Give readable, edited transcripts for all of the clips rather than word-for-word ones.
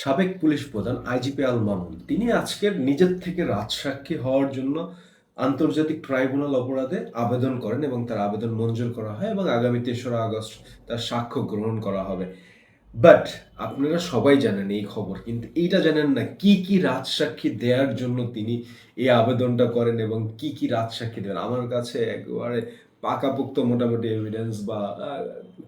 সাবেক পুলিশ প্রধান আইজিপি আল মামুন তিনি আজকের নিজের থেকে রাজসাক্ষী হওয়ার জন্য আন্তর্জাতিক ট্রাইব্যুনাল অপরাধে আবেদন করেন এবং তার আবেদন মঞ্জুর করা হয় এবং আগামী ৩রা আগস্ট তার সাক্ষ্য গ্রহণ করা হবে। বাট আপনারা সবাই জানেন এই খবর, কিন্তু এইটা জানেন না কি কি রাজসাক্ষী দেওয়ার জন্য তিনি এই আবেদনটা করেন এবং কি কি রাজসাক্ষী দেবেন। আমার কাছে একেবারে পাকাপোক্ত মোটামুটি এভিডেন্স বা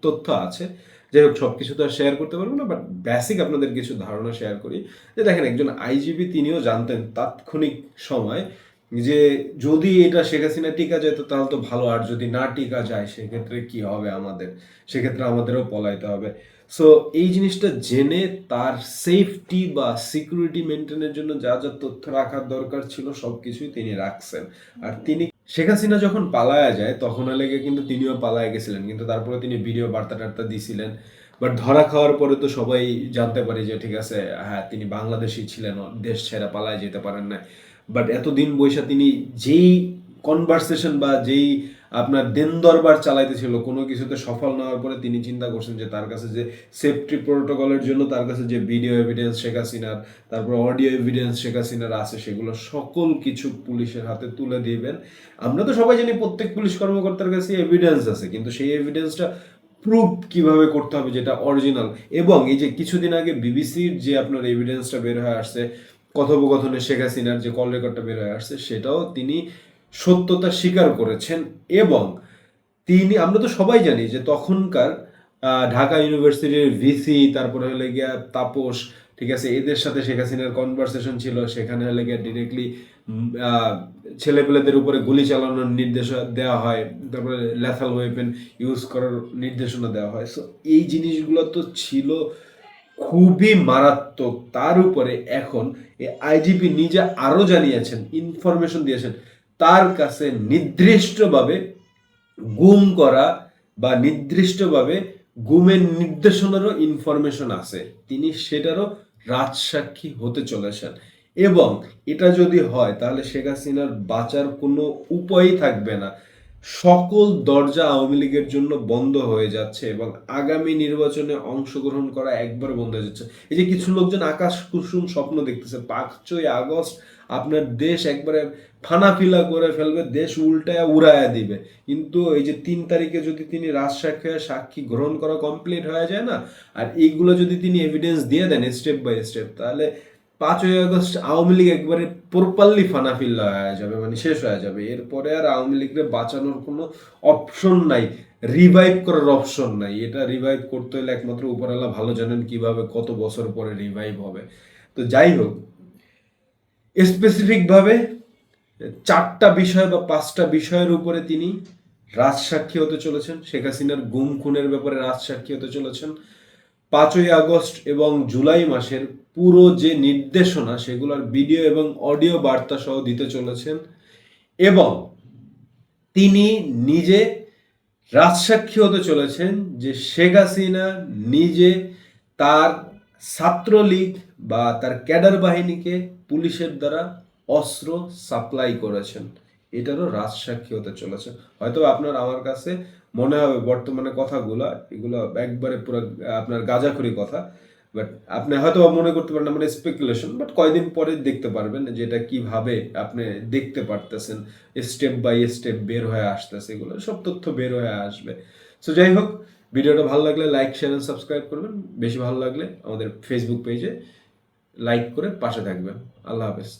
তথ্য আছে। যাই হোক, সবকিছু তো আর শেয়ার করতে পারবো না, বাট বেসিক আপনাদের কিছু ধারণা শেয়ার করি। যে দেখেন, একজন আইজিপি তিনিও জানতেন তাৎক্ষণিক সময় যে যদি এটা শেখ হাসিনা টিকা যেত তাহলে তো ভালো, আর যদি না টিকা যায় সেক্ষেত্রে কি হবে আমাদের, সেক্ষেত্রে আমাদেরও পলাইতে হবে। সো এই জিনিসটা জেনে তার সেফটি বা সিকিউরিটি মেনটেনের জন্য যা যা তথ্য রাখার দরকার ছিল সবকিছুই তিনি রাখছেন। আর তিনি শেখ হাসিনা যখন পালায়া যায় তখন লেগে কিন্তু তিনিও পালায়া গেছিলেন, কিন্তু তারপরে তিনি ভিডিও বার্তা টার্তা দিছিলেন। বাট ধরা খাওয়ার পরে তো সবাই জানতে পারে যে ঠিক আছে, হ্যাঁ তিনি বাংলাদেশি ছিলেন, দেশ ছেড়ে পালায় যেতে পারেন না। বাট এতদিন বৈশা তিনি যেই কনভারসেশন বা যেই আপনার দেন দরবার চালাইতেছিল, কোনো কিছুতে সফল না হওয়ার পরে তিনি চিন্তা করছেন যে তার কাছে যে সেফটি প্রোটোকলের জন্য তার কাছে যে ভিডিও এভিডেন্স শেখ হাসিনার, তারপর অডিও এভিডেন্স শেখ হাসিনার আছে, সেগুলো সকল কিছু পুলিশের হাতে তুলে দিবেন। আমরা তো সবাই জানি প্রত্যেক পুলিশ কর্মকর্তার কাছে এভিডেন্স আছে, কিন্তু সেই এভিডেন্সটা প্রুফ কিভাবে করতে হবে যেটা অরিজিনাল। এবং এই যে কিছুদিন আগে বিবিসির যে আপনার এভিডেন্সটা বের হয়ে আসছে, কথোপকথনে শেখ হাসিনার যে কল রেকর্ডটা বের হয়ে আসছে, সেটাও তিনি সত্যতা স্বীকার করেছেন। এবং তিনি, আমরা তো সবাই জানি যে তখনকার ঢাকা ইউনিভার্সিটির ভিসি, তারপরে হলে গিয়া তাপস, ঠিক আছে, এদের সাথে শেখ হাসিনার কনভারসেশন ছিল। সেখানে হলে গিয়া ডিরেক্টলি ছেলেপেলেদের উপরে গুলি চালানোর নির্দেশ দেওয়া হয়, তারপরে ল্যাথাল ওয়েপেন ইউজ করার নির্দেশনা দেওয়া হয়। সো এই জিনিসগুলো তো ছিল খুবই মারাত্মক। তার উপরে এখন আইজিপি নিজে আরো জানিয়েছেন, ইনফরমেশন দিয়েছেন, তার কাছে নির্দিষ্টভাবে গুম করা বা নির্দিষ্টভাবে গুমের নির্দেশনারও ইনফরমেশন আছে। তিনি সেটারও রাজসাক্ষী হতে চলেছেন। এবং এটা যদি হয় তাহলে শেখ হাসিনার বাঁচার কোনো উপায়ই থাকবে না। সকল দরজা আওয়ামী লীগের জন্য বন্ধ হয়ে যাচ্ছে এবং আগামী নির্বাচনে অংশগ্রহণ করা একবার বন্ধ হয়ে যাচ্ছে। এই যে কিছু লোকজন আকাশ কুসুম স্বপ্ন দেখতেছে, 5ই আগস্ট আপনার দেশ একবারে ফানাফিলা করে ফেলবে, দেশ উল্টায় উড়ায়া দিবে। কিন্তু এই যে 3 তারিখে যদি তিনি রাজসাক্ষী সাক্ষী গ্রহণ করা কমপ্লিট হয়ে যায় না, আর এইগুলো যদি তিনি এভিডেন্স দিয়ে দেন স্টেপ বাই স্টেপ, তাহলে 5ই আগস্ট আওয়ামী লীগ একবারে প্রপারলি ফানাফিল্লা হয়ে যাবে, মানে শেষ হয়ে যাবে। এরপরে আর আওয়ামী লীগকে বাঁচানোর কোনো অপশন নাই, রিভাইভ করার অপশন নাই। এটা রিভাইভ করতে হলে একমাত্র উপরওয়ালা ভালো জানেন কিভাবে, কত বছর পরে রিভাইভ হবে। তো যাই হোক, স্পেসিফিকভাবে 4টা বিষয় বা 5টা বিষয়ের উপরে তিনি রাজসাক্ষী হতে চলেছেন। শেখ হাসিনার গুম খুনের ব্যাপারে রাজসাক্ষী হতে চলেছেন। 5ই আগস্ট এবং জুলাই মাসের পুরো যে নির্দেশনা, সেগুলোর ভিডিও এবং অডিও বার্তা সহ দিতে চলেছেন। এবং তিনি নিজে রাজসাক্ষী হতে চলেছেন যে শেখ হাসিনা নিজে তার ছাত্রলীগ বা তার ক্যাডার বাহিনীকে পুলিশের দ্বারা অস্ত্র সাপ্লাই করেছেন। এটারও রাজসাক্ষী হতে চলেছে। হয়তো আপনার আমার কাছে মনে হবে বর্তমানে কথাগুলা এগুলো একবারে পুরো আপনার গাঁজাখুরি কথা, বাট আপনি হয়তো মনে করতে পারেন আমার স্পেকুলেশন, বাট কয়দিন পরে দেখতে পারবেন যে এটা কিভাবে আপনি দেখতে পারতেছেন। স্টেপ বাই স্টেপ বের হয়ে আসতেছে, এগুলো সব তথ্য বের হয়ে আসবে। সো যাই হোক, ভিডিওটা ভালো লাগলে লাইক শেয়ার এন্ড সাবস্ক্রাইব করবেন। বেশি ভালো লাগলে আমাদের ফেসবুক পেজে লাইক করে পাশে থাকবেন। আল্লাহ হাফেজ।